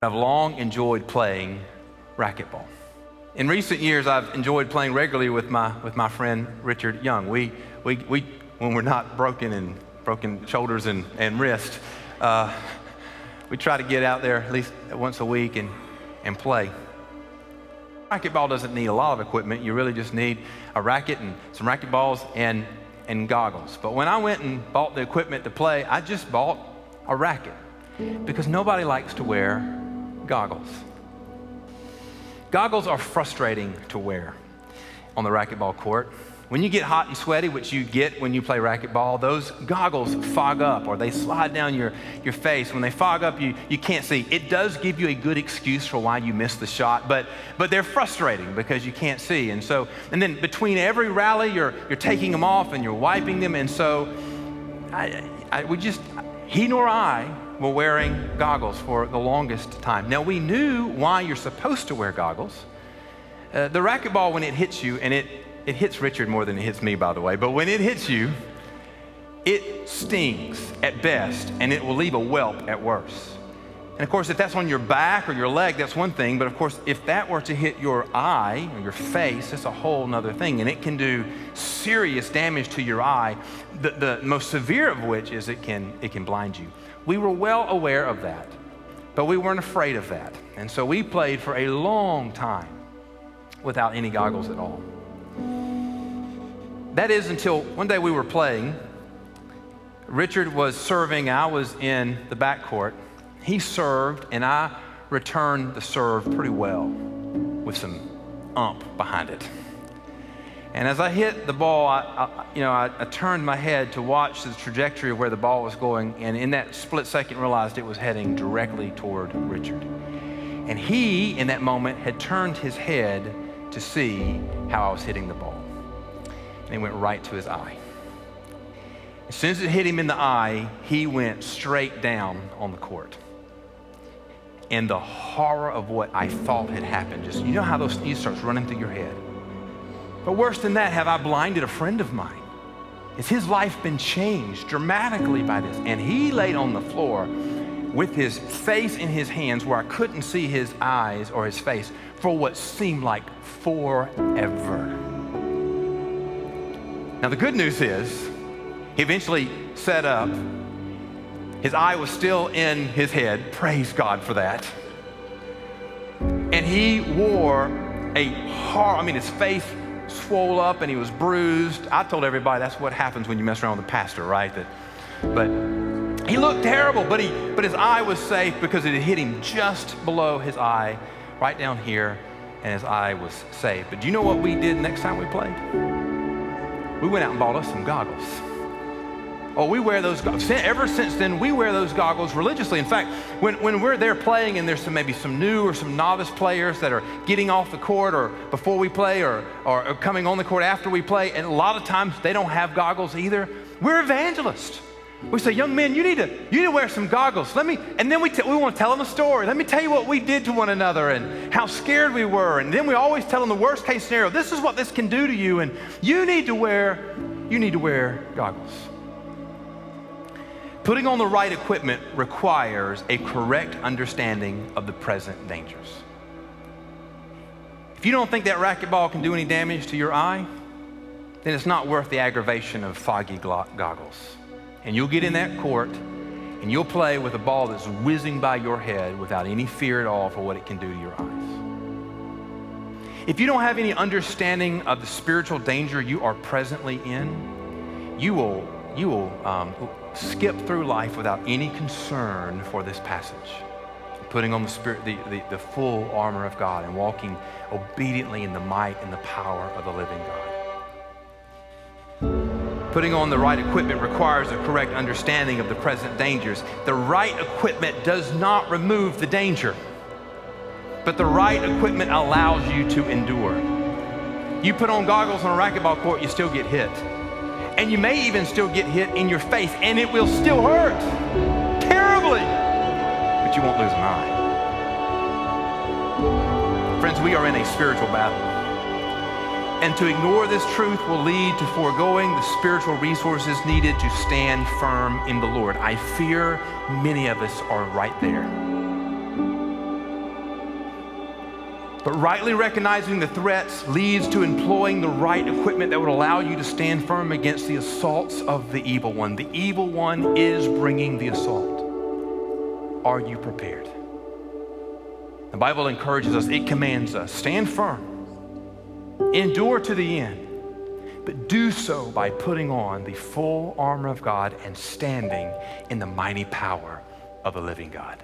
I've long enjoyed playing racquetball. In recent years, I've enjoyed playing regularly with my friend Richard Young. We when we're not broken shoulders and wrists, we try to get out there at least once a week and play. Racquetball doesn't need a lot of equipment. You really just need a racket and some racquetballs and goggles. But when I went and bought the equipment to play, I just bought a racket because nobody likes to wear goggles. Goggles are frustrating to wear on the racquetball court. When you get hot and sweaty, which you get when you play racquetball, those goggles fog up or they slide down your face. When they fog up, you can't see. It does give you a good excuse for why you missed the shot, but they're frustrating because you can't see. And then between every rally, you're taking them off and you're wiping them. And so he nor I were wearing goggles for the longest time. Now, we knew why you're supposed to wear goggles. The racquetball, when it hits you, and it hits Richard more than it hits me, by the way, but when it hits you, it stings at best, and it will leave a whelp at worst. And of course, if that's on your back or your leg, that's one thing, but of course, if that were to hit your eye or your face, that's a whole nother thing, and it can do serious damage to your eye, the most severe of which is it can blind you. We were well aware of that, but we weren't afraid of that. And so we played for a long time without any goggles at all. That is until one day we were playing. Richard was serving, I was in the backcourt. He served, and I returned the serve pretty well with some ump behind it. And as I hit the ball, I turned my head to watch the trajectory of where the ball was going, and in that split second realized it was heading directly toward Richard. And he, in that moment, had turned his head to see how I was hitting the ball. And it went right to his eye. As soon as it hit him in the eye, he went straight down on the court. And the horror of what I thought had happened, just, you know how those things starts running through your head. But worse than that, have I blinded a friend of mine? Has his life been changed dramatically by this? And he laid on the floor with his face in his hands where I couldn't see his eyes or his face for what seemed like forever. Now the good news is, he eventually sat up. His eye was still in his head. Praise God for that. And he wore his face swole up and he was bruised. I told everybody that's what happens when you mess around with a pastor, right? But he looked terrible, but his eye was safe because it had hit him just below his eye, right down here, and his eye was safe. But do you know what we did next time we played? We went out and bought us some goggles. Oh, we wear those goggles. Ever since then, we wear those goggles religiously. In fact, when we're there playing and there's maybe some new or some novice players that are getting off the court or before we play or coming on the court after we play, and a lot of times they don't have goggles either, we're evangelists. We say, young men, you need to wear some goggles. And then we want to tell them a story. Let me tell you what we did to one another and how scared we were. And then we always tell them the worst case scenario. This is what this can do to you, and you need to wear goggles. Putting on the right equipment requires a correct understanding of the present dangers. If you don't think that racquetball can do any damage to your eye, then it's not worth the aggravation of foggy goggles. And you'll get in that court and you'll play with a ball that's whizzing by your head without any fear at all for what it can do to your eyes. If you don't have any understanding of the spiritual danger you are presently in, you will skip through life without any concern for this passage. Putting on the full armor of God and walking obediently in the might and the power of the living God. Putting on the right equipment requires a correct understanding of the present dangers. The right equipment does not remove the danger, but the right equipment allows you to endure. You put on goggles on a racquetball court, you still get hit. And you may even still get hit in your face, and it will still hurt terribly, but you won't lose an eye. Friends, we are in a spiritual battle. And to ignore this truth will lead to foregoing the spiritual resources needed to stand firm in the Lord. I fear many of us are right there. But rightly recognizing the threats leads to employing the right equipment that would allow you to stand firm against the assaults of the evil one. The evil one is bringing the assault. Are you prepared? The Bible encourages us, it commands us, stand firm, endure to the end, but do so by putting on the full armor of God and standing in the mighty power of the living God.